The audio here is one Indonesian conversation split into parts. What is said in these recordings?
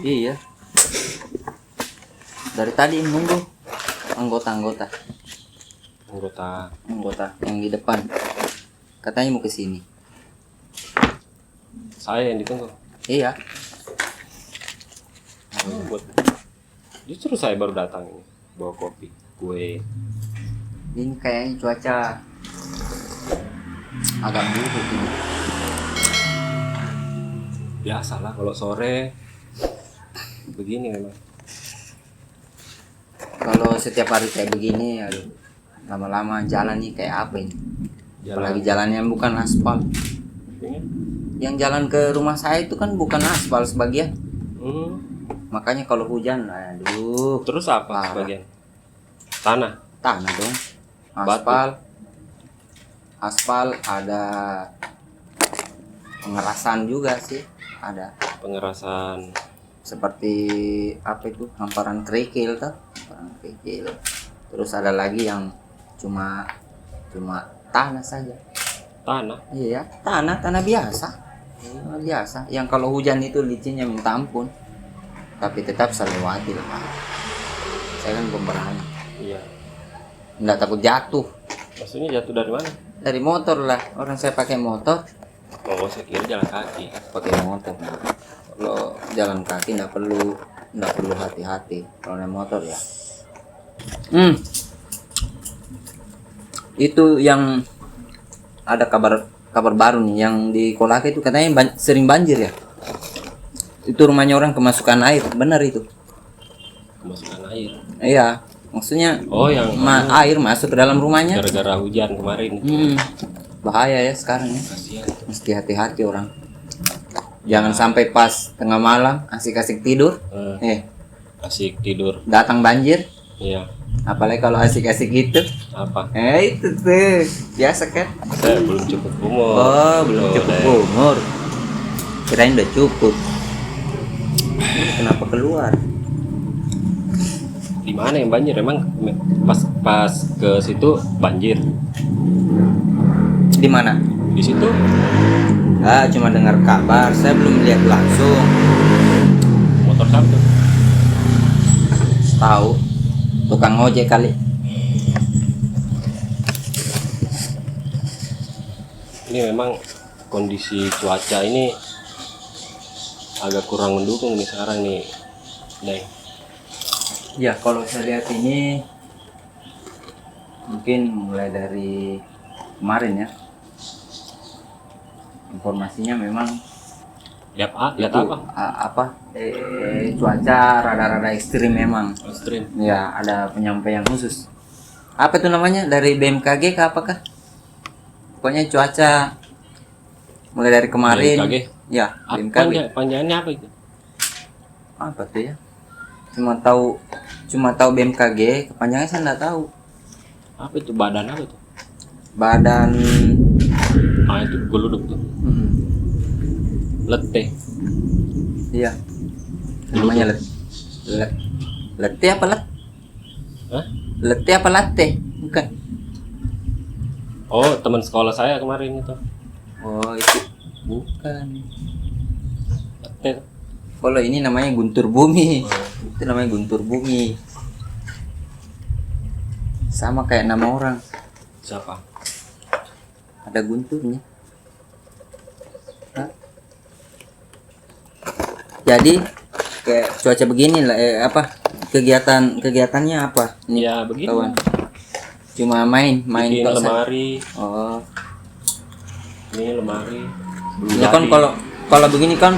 Iya. Dari tadi nunggu anggota yang di depan. Katanya mau ke sini. Saya yang ditunggu. Iya. Justru saya baru datang ini, bawa kopi, kue. Ini kayaknya cuaca agak buruk ini. Biasalah kalau sore begini memang. Kalau setiap hari kayak begini, aduh, lama-lama jalan nih kayak apa ini? Apalagi jalannya bukan aspal. Ini? Yang jalan ke rumah saya itu kan bukan aspal sebagian. Makanya kalau hujan, aduh. Terus apa parah. sebagian? Tanah Dong. Batu. Aspal ada pengerasan juga sih, ada pengerasan. seperti apa itu, hamparan kerikil tuh, hamparan kerikil. Terus ada lagi yang cuma tanah saja. Tanah Iya, tanah biasa. Biasa. Yang kalau hujan itu licinnya minta ampun. Tapi tetap saya lewati lah, Pak. Saya kan pemberani. iya. Nggak takut jatuh. Maksudnya jatuh dari mana? Dari motor lah. Orang saya pakai motor. Oh, saya kira jalan kaki. Pakai motor. Kalau jalan kaki nggak perlu hati-hati. Kalau naik motor ya. Itu yang ada kabar baru nih, yang di Kolaka itu katanya sering banjir ya. Itu rumahnya orang kemasukan air, benar itu? Kemasukan air. Iya, maksudnya yang air masuk ke dalam rumahnya. gara-gara hujan kemarin. Bahaya ya sekarang ya. Kasihan. Mesti hati-hati orang. Jangan sampai pas tengah malam asik-asik tidur, Asik tidur. datang banjir. Iya. Apalagi kalau asik-asik gitu. Apa? Itu tuh biasa kan? Saya belum cukup umur. Oh, belum cukup umur. Kirain udah cukup. Kenapa keluar? Di mana yang banjir? Emang pas ke situ banjir. Di mana? Di situ Cuma dengar kabar, saya belum lihat langsung. motor satu. Tahu tukang ojek kali. Ini memang kondisi cuaca ini agak kurang mendukung nih sekarang nih, Deng. Ya, kalau saya lihat ini mungkin mulai dari kemarin ya. Informasinya memang Lihat itu, apa? Cuaca rada-rada ekstrim memang. Ekstrim. Ya, ada penyampaian khusus. Apa itu namanya? Dari BMKG ke apakah? Pokoknya cuaca mulai dari kemarin. BMKG? Ya, BMKG. Panjangannya apa itu? Apa tuh ya? Cuma tahu BMKG, kepanjangannya saya nggak tahu. Apa itu? Badan apa itu? Badan Itu geluduk tuh. Letih. Iya. Namanya lete apa let? Hah? Lete apa latte? Bukan. Oh, teman sekolah saya kemarin itu. Oh, itu bukan. Letih. Kalau ini namanya guntur bumi. Itu namanya guntur bumi. Sama kayak nama orang. Siapa? Ada gunturnya. Hah? Jadi kayak cuaca begini lah, kegiatannya apa? Nih, Ya begini. kawan. Cuma main Bikin tok, lemari. Oh. Ini lemari. Ya kan kalau begini kan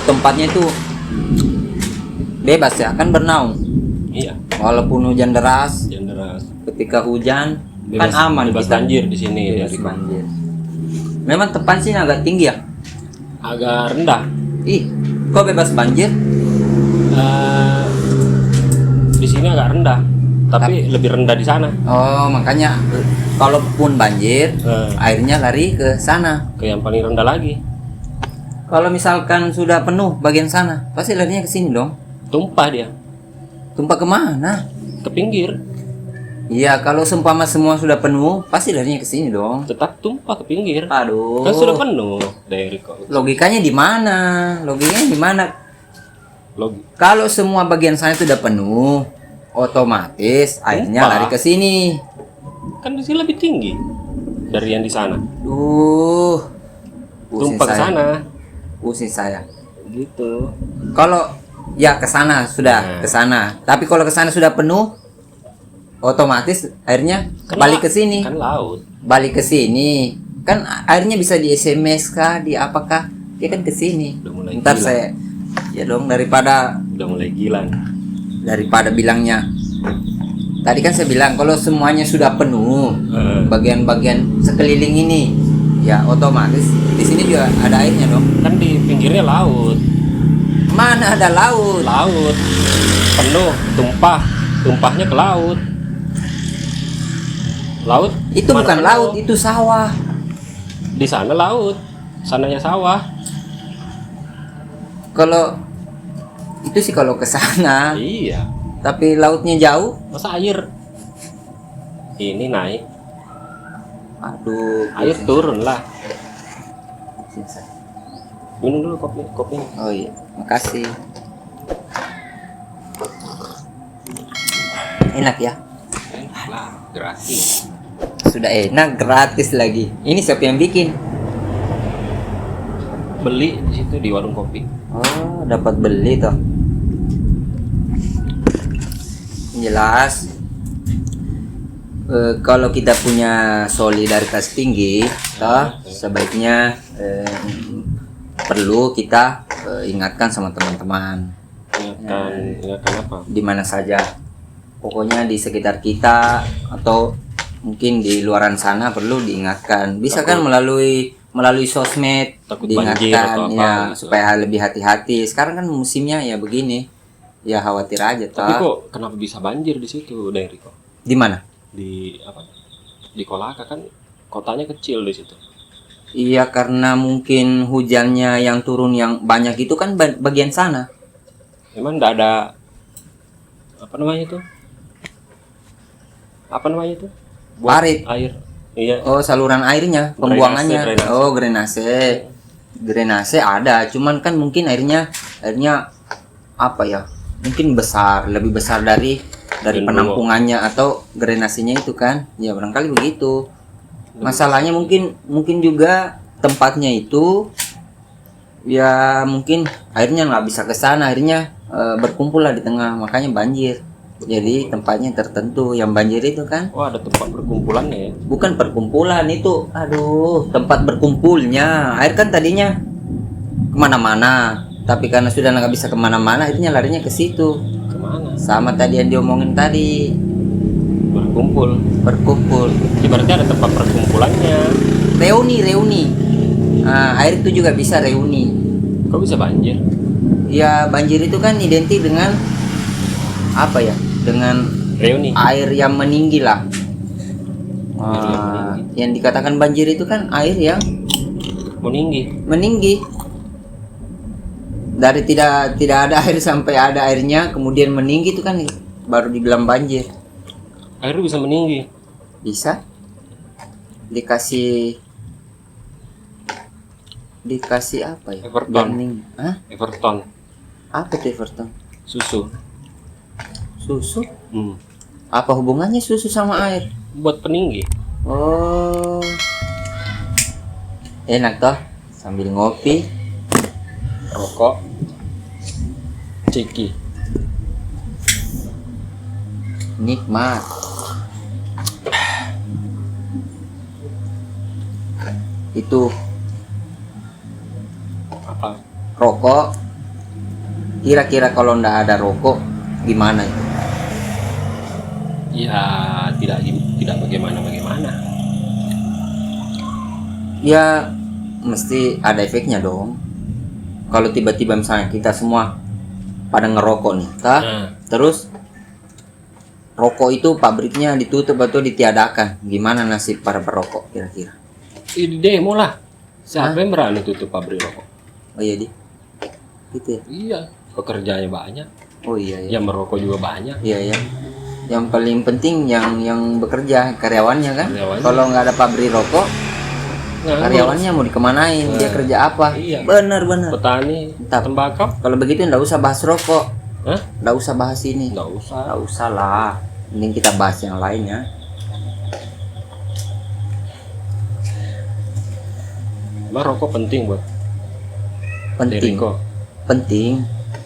tempatnya itu bebas ya, kan bernaung. Iya. Walaupun hujan deras, Deras. ketika hujan Bebas, kan aman bebas kita. banjir di sini. Bebas Jadi banjir. Memang tepan sih agak tinggi ya. agak rendah. Ih, kok bebas banjir? Di sini agak rendah, tapi lebih rendah di sana. Oh, makanya kalaupun banjir, airnya lari ke sana. Ke yang paling rendah lagi. Kalau misalkan sudah penuh bagian sana, pasti larinya ke sini dong. Tumpah dia Tumpah kemana? ke pinggir. Iya, kalau seumpama semua sudah penuh, pasti larinya ke sini dong. Tetap tumpah ke pinggir. Aduh. Kan sudah penuh dari kok. Logikanya di mana? Logikanya di mana? Logis. Kalau semua bagian sana itu udah penuh, otomatis airnya Tumpah. lari ke sini. Kan di sini lebih tinggi dari yang di sana. Pusing Tumpah ke saya. sana. Pusing saya. Gitu. Kalau ya ke sana sudah Nah. ke sana. Tapi kalau ke sana sudah penuh, otomatis airnya Kan balik ke sini. Kan laut. Balik ke sini. Kan airnya bisa di SMS kah, di apakah? Dia kan ke sini. Udah mulai Ntar gila. saya ya dong daripada Udah mulai gila. bilangnya tadi kan saya bilang kalau semuanya sudah penuh bagian-bagian sekeliling ini ya otomatis di sini juga ada airnya dong. Kan di pinggirnya laut. Mana ada laut? Laut. Penuh, tumpahnya ke laut. Laut Itu mana bukan penuh? laut, itu sawah. Di sana laut. Sananya sawah. Kalau itu sih kalau ke sana, Iya. tapi lautnya jauh. Masa air ini naik, Aduh, air turun lah. pusing saya. Minum dulu kopi. Oh iya, makasih. Enak ya? Enak lah, gratis. Sudah enak, gratis lagi. Ini siapa yang bikin? Beli di situ di warung kopi. Oh, dapat beli toh. Jelas. Kalau kita punya solidaritas tinggi, toh sebaiknya perlu kita ingatkan sama teman-teman Ingatkan apa? di mana saja. Pokoknya di sekitar kita atau mungkin di luaran sana perlu diingatkan. Bisa kan melalui sosmed Takut banjir diingatkan atau apa ya gitu. supaya lebih hati-hati. Sekarang kan musimnya ya begini. Ya khawatir aja Tapi toh. kok kenapa bisa banjir di situ, Dari kok? Di mana? Di apa? Di Kolaka kan kotanya kecil di situ. Iya karena mungkin hujannya yang turun yang banyak itu kan bagian sana. Emang enggak ada apa namanya itu? Apa namanya itu? Parit. Air. Iya. Oh, saluran airnya, pembuangannya. Drainase. Oh, drainase. Drainase ada, cuman kan mungkin airnya apa ya? Mungkin lebih besar dari Dan penampungannya atau drainasenya itu kan. Ya, barangkali begitu. Masalahnya mungkin juga tempatnya itu ya mungkin airnya nggak bisa ke sana, airnya berkumpul lah di tengah, makanya banjir. Jadi tempatnya tertentu yang banjir itu kan Oh, ada tempat perkumpulannya ya. bukan perkumpulan itu, aduh, tempat berkumpulnya. Air kan tadinya kemana-mana, tapi karena sudah nggak bisa kemana-mana, akhirnya larinya ke situ. Kemana? Sama tadi yang diomongin tadi, berkumpul, Ya, berarti ada tempat perkumpulannya. reuni. Nah, air itu juga bisa reuni. Kok bisa banjir? Ya banjir itu kan identik dengan apa ya? Dengan Reuni. air yang meninggi lah. Air yang meninggi. Yang dikatakan banjir itu kan air yang meninggi. Dari tidak ada air sampai ada airnya, kemudian meninggi itu kan baru dibilang banjir. Air bisa meninggi. Bisa dikasih apa ya? Everton. Burning. Hah? Everton. Apa tuh Everton? Susu. Susu? Apa hubungannya susu sama air? Buat peninggi. Oh, enak toh sambil ngopi. Rokok. Ciki. Nikmat. Itu Apa? rokok. Kira-kira kalau ndak ada rokok gimana itu? Ya tidak bagaimana. Ya mesti ada efeknya dong. Kalau tiba-tiba misalnya kita semua pada ngerokok nih, Nah, terus rokok itu pabriknya ditutup atau ditiadakan, gimana nasib para perokok kira-kira? di demo lah. Siapa yang berani tutup pabrik rokok? Oh iya gitu ya. Iya, pekerjaannya banyak. Oh iya ya. Yang merokok juga banyak. Iya ya. Yang paling penting yang bekerja karyawannya kan. Karyawannya. Kalau nggak ada pabrik rokok, Karyawannya mau dikemanain? Dia kerja apa? Iya. Bener. Petani, Mantap. tembakau. Kalau begitu nggak usah bahas rokok. Hah? Nggak usah bahas ini. Nggak usah. Nggak usah lah. Mending kita bahas yang lain ya. Emang rokok penting buat Penting. Deriko?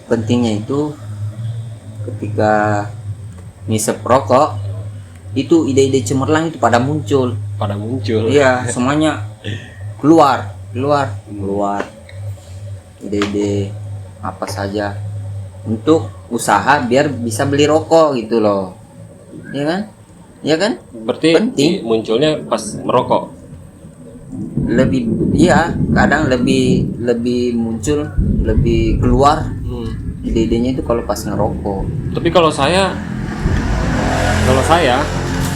Pentingnya itu ketika ngisep rokok itu ide-ide cemerlang itu pada muncul. Iya, semuanya keluar. Ide-ide apa saja untuk usaha biar bisa beli rokok gitu loh. Iya kan? Berarti Penting. munculnya pas merokok. Lebih iya, kadang lebih muncul, lebih keluar ide-idenya itu kalau pas ngerokok. Tapi kalau saya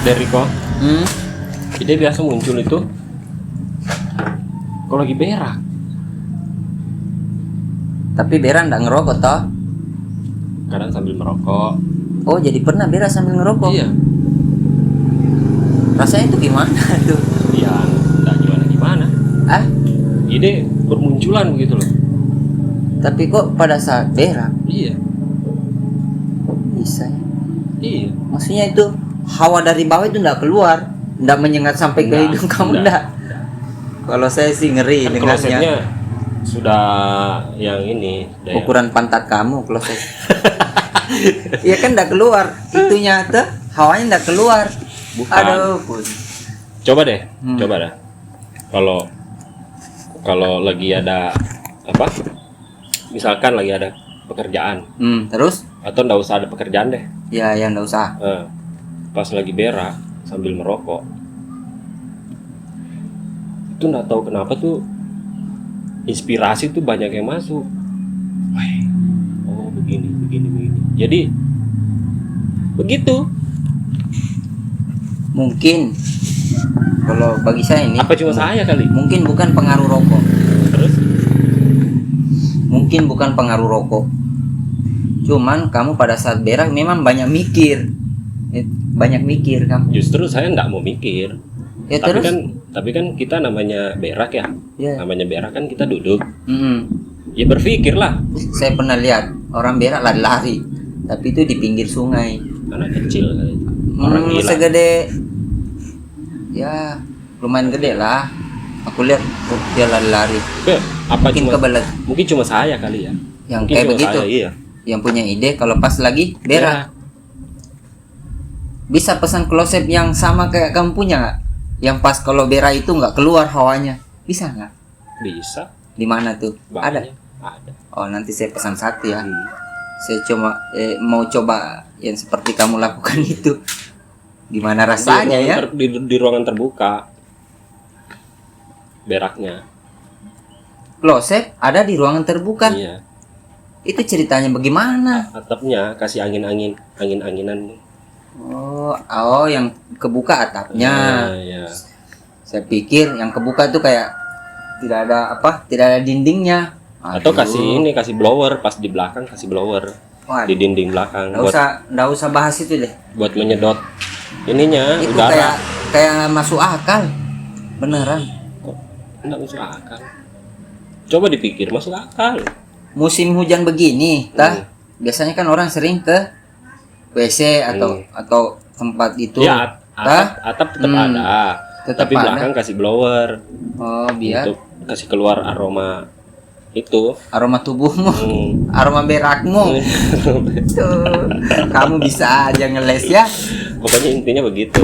Deriko, ide biasa muncul itu kalau lagi berak. Tapi Bera nggak ngerokok toh? Kadang sambil merokok. Oh, jadi pernah Bera sambil ngerokok? Iya. Rasanya itu gimana tuh? Iya, enggak gimana. Ah, Ide bermunculan begitu loh. tapi kok pada saat berak Iya. bisa ya? Iya. Maksudnya itu hawa dari bawah itu nggak keluar, nggak menyengat sampai ke Nggak, hidung kamu nggak. nggak? Kalau saya sih ngeri Kan dengarnya. klosetnya sudah yang ini udah yang- Ukuran pantat kamu kloset. Iya kan nggak keluar, itunya tuh hawanya nggak keluar. Bukan. Aduh, pun. Coba deh. Hmm. Coba dah. Kalau lagi ada apa? Misalkan lagi ada pekerjaan Terus? atau nggak usah ada pekerjaan deh. Ya, yang nggak usah. Pas lagi berak sambil merokok itu nggak tahu kenapa tuh inspirasi tuh banyak yang masuk. Wah, oh begini jadi begitu. Mungkin kalau bagi saya ini Apa cuma saya kali? mungkin bukan pengaruh rokok. Terus Mungkin bukan pengaruh rokok. Cuman kamu pada saat berak memang banyak mikir. Banyak mikir kamu. justru saya nggak mau mikir. Ya tapi terus? kan kita namanya berak ya. Ya. Namanya berak kan kita duduk. Mm-mm. Ya berpikir lah. Saya pernah lihat orang berak lari-lari, tapi itu di pinggir sungai. Anak kecil kali. Orang gila. Segede, ya lumayan gede lah. Aku lihat dia lari-lari. Apa Mungkin cuma kebelet. mungkin cuma saya kali ya. Yang Mungkin kayak cuma begitu. saya, iya. Yang punya ide kalau pas lagi berak bisa pesan kloset yang sama kayak kamu punya nggak? Yang pas kalau berak itu nggak keluar hawanya, bisa nggak? Bisa. Di mana tuh? Ada. Banyak. Ada. Oh, nanti saya pesan satu ya. Hmm. Saya mau coba yang seperti kamu lakukan itu. Gimana rasanya Di ya? ruangan di ruangan terbuka. Beraknya. Kloset ada di ruangan terbuka. Iya. Itu ceritanya bagaimana? Atapnya kasih angin-anginan. Oh, yang kebuka atapnya. Iya. Saya pikir yang kebuka itu kayak tidak ada dindingnya. Atau Aduh. kasih blower pas di belakang, kasih blower Waduh. di dinding belakang Nggak usah bahas itu deh. buat menyedot ininya Itu udara. kayak nggak masuk akal. Beneran. Kok nggak masuk akal? Coba dipikir masuk akal. Musim hujan begini, biasanya kan orang sering ke WC atau tempat itu. Ya atap tetap ada. Tetap Tapi ada. belakang kasih blower Oh, biar untuk kasih keluar aroma itu. aroma tubuhmu, aroma berakmu. Tuh, kamu bisa aja ngeles ya. Pokoknya intinya begitu.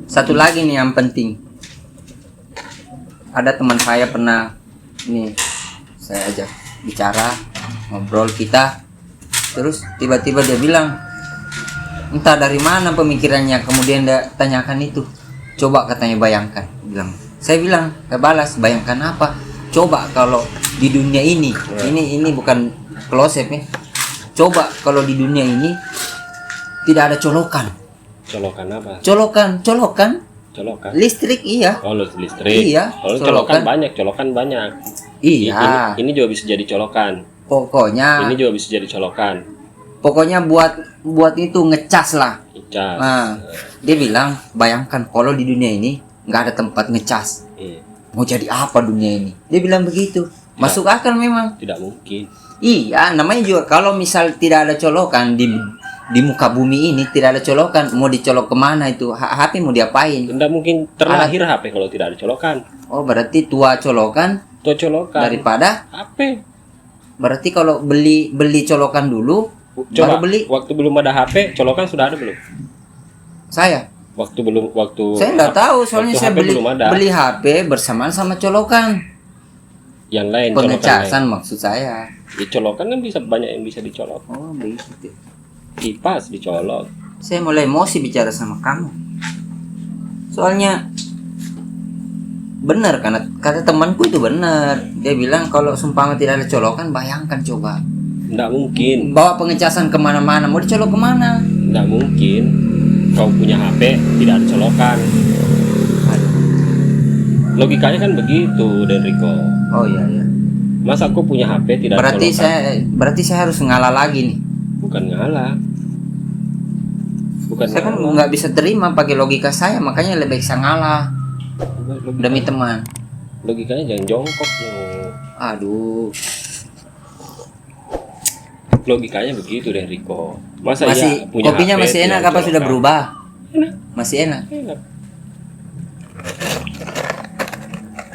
Satu lagi nih yang penting. Ada teman saya pernah nih saya ajak bicara, ngobrol kita. Terus tiba-tiba dia bilang, entah dari mana pemikirannya, kemudian dia tanyakan itu. Coba katanya bayangkan, saya bilang, balas, bayangkan apa? Coba kalau di dunia ini bukan kloset ya. Coba kalau di dunia ini tidak ada colokan. Colokan apa? Colokan. Colokan. Listrik iya. Oh, listrik. Iya, Kalau colokan. colokan banyak. Iya. Ini juga bisa jadi colokan. Pokoknya Ini juga bisa jadi colokan. buat itu ngecas lah. Cas. Nah, dia bilang, bayangkan kalau di dunia ini nggak ada tempat ngecas. Iya. Mau jadi apa dunia ini? Dia bilang begitu. Masuk akal memang. Tidak mungkin. Iya, namanya juga kalau misal tidak ada colokan di muka bumi ini, tidak ada colokan, mau dicolok kemana itu? HP mau diapain? Tidak mungkin terlahir HP kalau tidak ada colokan. Oh, berarti tua colokan Itu colokan. daripada. HP. Berarti kalau beli colokan dulu, Coba baru beli. waktu belum ada HP, colokan sudah ada belum? Saya Waktu nggak tahu, soalnya waktu saya HP belum ada. beli HP bersamaan sama colokan. Yang lain Pengecasan colokan maksud saya. lain. Di colokan kan bisa banyak yang bisa dicolok. Oh, begitu. Kipas dicolok. Saya mulai emosi bicara sama kamu. Soalnya benar, karena kata temanku itu benar. Dia bilang kalau sumpah tidak ada colokan, bayangkan coba. Tidak mungkin. Bawa pengecasan kemana-mana, mau dicolok kemana? Tidak mungkin. Kau punya HP tidak ada colokan. Aduh. Logikanya kan begitu, Denrico. Oh iya iya. Masa aku punya HP tidak ada colokan? Berarti saya harus ngalah lagi nih. Bukan ngalah. Bukan Saya kan ngalah. nggak bisa terima pakai logika saya, makanya lebih baik saya ngalah demi teman. Logikanya jangan jongkok. Aduh. Logikanya begitu, Denrico. Masa Masih iya punya kopinya HP masih enak tidak apa sudah colokan? berubah? Enak. Masih enak. Enak.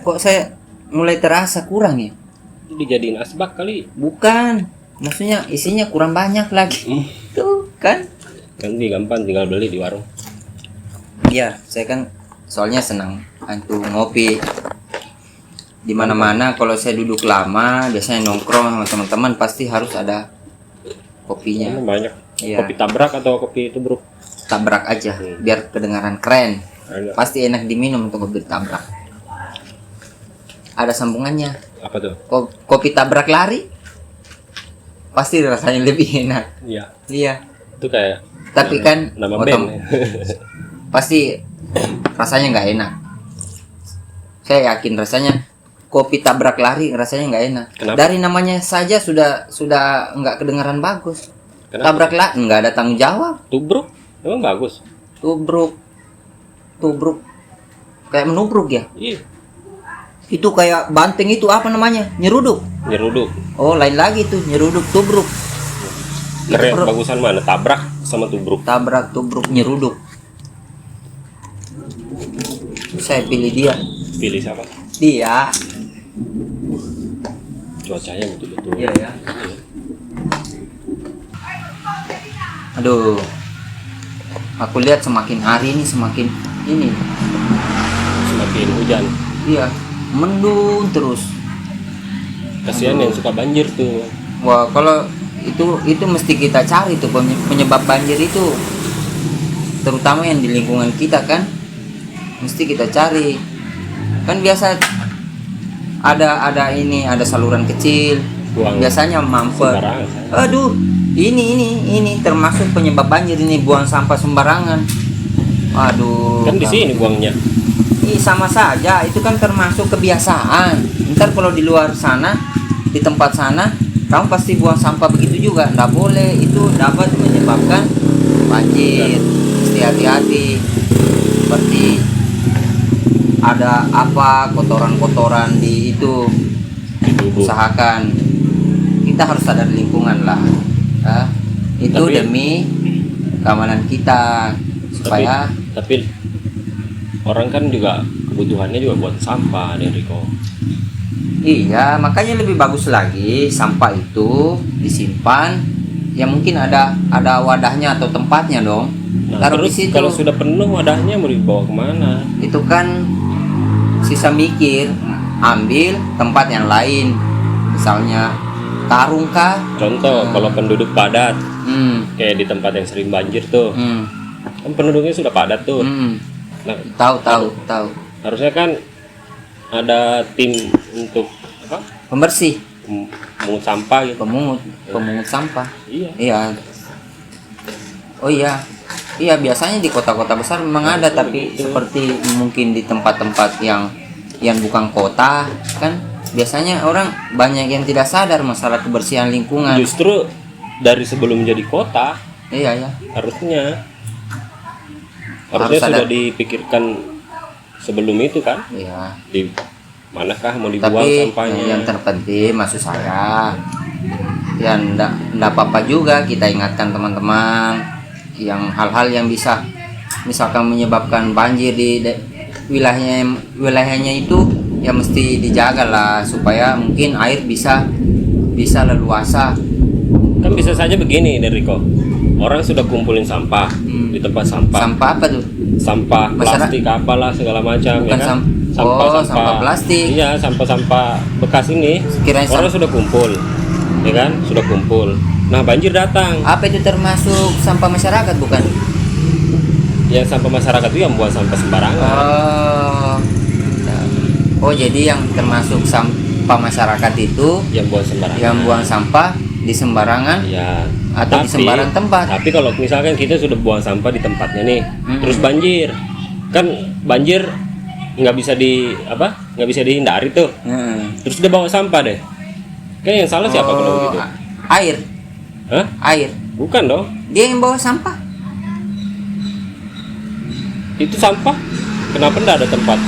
Kok saya mulai terasa kurang ya? Dijadiin asbak kali. Bukan. Maksudnya isinya kurang banyak lagi. Tuh kan? Nanti gampang tinggal beli di warung. Iya, saya kan soalnya senang antu ngopi. Di mana-mana kalau saya duduk lama, biasanya nongkrong sama teman-teman pasti harus ada kopinya. Emang banyak. Iya. Kopi tabrak atau kopi tubruk? Tabrak aja biar kedengaran keren. Ada. Pasti enak diminum untuk kopi tabrak. Ada sambungannya. Apa tuh? Kopi tabrak lari pasti rasanya lebih enak. Iya. Iya. Itu kayak Tapi kan nama band. pasti rasanya nggak enak. Saya yakin rasanya kopi tabrak lari rasanya nggak enak. Kenapa? Dari namanya saja sudah nggak kedengaran bagus. Kenapa? Tabrak lari nggak ada tanggung jawab. Tubruk emang bagus. Tubruk kayak menubruk ya. Iya. Itu kayak banteng itu apa namanya? Nyeruduk. Nyeruduk. Oh, lain lagi tuh nyeruduk tubruk. Keren, Itu bagusan mana? Tabrak sama tubruk. Tabrak tubruk nyeruduk. Saya pilih dia. Pilih siapa? Dia. Cuacanya betul-betul. Iya ya. Aduh. Aku lihat semakin hari ini semakin ini. Semakin hujan. Iya, mendung terus. Kasihan yang suka banjir tuh. Wah, kalau itu mesti kita cari tuh penyebab banjir itu. Terutama yang di lingkungan kita kan. Mesti kita cari. Kan biasa ada saluran kecil. Buang Biasanya mampet. sembarangan. Aduh, ini termasuk penyebab banjir ini, buang sampah sembarangan. Aduh. Kan di sini buangnya. Ih, sama saja, itu kan termasuk kebiasaan. Ntar kalau di luar sana, di tempat sana, kamu pasti buang sampah begitu juga. Nggak boleh, itu dapat menyebabkan banjir. Mesti hati-hati. Seperti ada apa kotoran-kotoran di itu, Di tubuh. usahakan kita harus sadar lingkungan lah. Itu Tapi- demi keamanan kita supaya Tapi orang kan juga kebutuhannya juga buat sampah, Enrico. iya, makanya lebih bagus lagi sampah itu disimpan, ya mungkin ada wadahnya atau tempatnya dong. Nah, Taruh di terus situ. kalau sudah penuh wadahnya mau dibawa kemana? Itu kan sisa mikir, ambil tempat yang lain, misalnya karung kah. Contoh, kalau penduduk padat, Hmm, kayak di tempat yang sering banjir tuh, hmm, kan penduduknya sudah padat tuh. hmm. Nah, Tahu. harusnya kan ada tim untuk apa? Pembersih, Mungut sampah gitu. pemungut sampah. Iya. Iya. Oh iya. Iya, biasanya di kota-kota besar memang ada, tapi seperti mungkin di tempat-tempat yang bukan kota kan biasanya orang banyak yang tidak sadar masalah kebersihan lingkungan. Justru dari sebelum jadi kota Iya ya. harusnya Harus sudah ada. dipikirkan sebelum itu kan, ya. di manakah mau dibuang Tapi sampahnya. yang terpenting maksud saya, ya ndak apa-apa juga kita ingatkan teman-teman yang hal-hal yang bisa misalkan menyebabkan banjir di wilayahnya itu, ya mesti dijaga lah supaya mungkin air bisa leluasa. Kan bisa saja begini dari kok, orang sudah kumpulin sampah di tempat sampah, Sampah apa tuh? sampah plastik apalah segala macam, Bukan ya kan? sampah plastik. Iya, sampah-sampah bekas ini Kirain orang sudah kumpul, ya kan, sudah kumpul. Nah banjir datang, Apa itu termasuk sampah masyarakat bukan? yang sampah masyarakat itu yang buang sampah sembarangan. Oh, jadi yang termasuk sampah masyarakat itu Yang buang sembarangan. yang buang sampah di sembarangan Ya. atau di sembarang tempat. Tapi kalau misalkan kita sudah buang sampah di tempatnya nih, terus banjir, kan banjir nggak bisa dihindari tuh. Terus dia bawa sampah deh. Kan yang salah siapa kalau begitu? Air. Hah? Air. Bukan dong. Dia yang bawa sampah. Itu sampah. Kenapa enggak ada tempat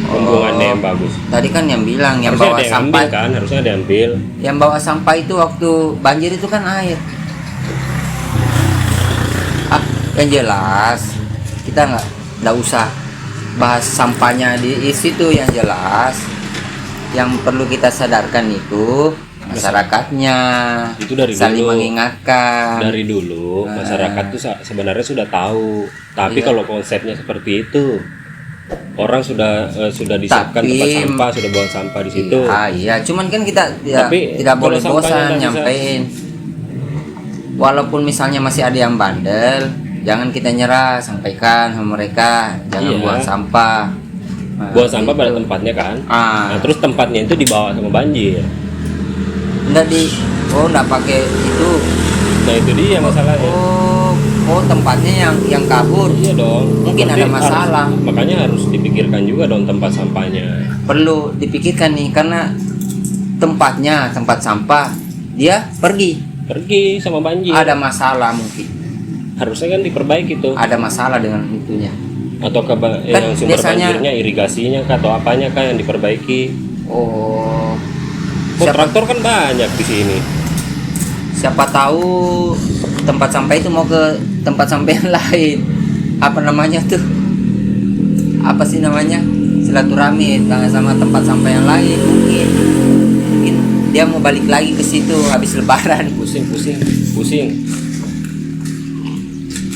pembuangannya yang bagus? Tadi kan yang bilang yang Harusnya bawa ada yang sampah. ambil kan, harusnya ada yang ambil. Yang bawa sampah itu waktu banjir itu kan air. Yang jelas kita nggak usah bahas sampahnya di situ. Yang jelas yang perlu kita sadarkan itu masyarakatnya, Itu dari saling dulu. mengingatkan. Dari dulu masyarakat tuh sebenarnya sudah tahu, tapi Iya. kalau konsepnya seperti itu, orang sudah disiapkan Tapi- tempat sampah, sudah buang sampah di situ. Iya, cuman kan kita Tapi tidak kalau boleh sampahnya bosan nggak bisa- nyampein. Walaupun misalnya masih ada yang bandel, jangan kita nyerah, sampaikan sama mereka, jangan Iya. buang sampah. Nah, Buang sampah pada gitu. tempatnya kan. Ah, Nah, terus tempatnya itu dibawa sama banjir. enggak pakai itu. Nah itu dia masalahnya. Oh, tempatnya yang kabur. Iya dong. Mungkin Berarti ada masalah. Makanya harus dipikirkan juga dong tempat sampahnya. Perlu dipikirkan nih karena tempat sampah dia pergi. Pergi sama banjir. Ada masalah mungkin. Harusnya kan diperbaiki tuh. Ada masalah dengan itunya. Atau yang sumber biasanya- banjirnya, irigasinya kah atau apanya kah yang diperbaiki. Oh, Kontraktor kan banyak di sini. siapa tahu tempat sampah itu mau ke tempat sampah yang lain. Apa namanya tuh? Apa sih namanya? Silaturahmi sama tempat sampah yang lain mungkin. Mungkin dia mau balik lagi ke situ habis lebaran. Pusing.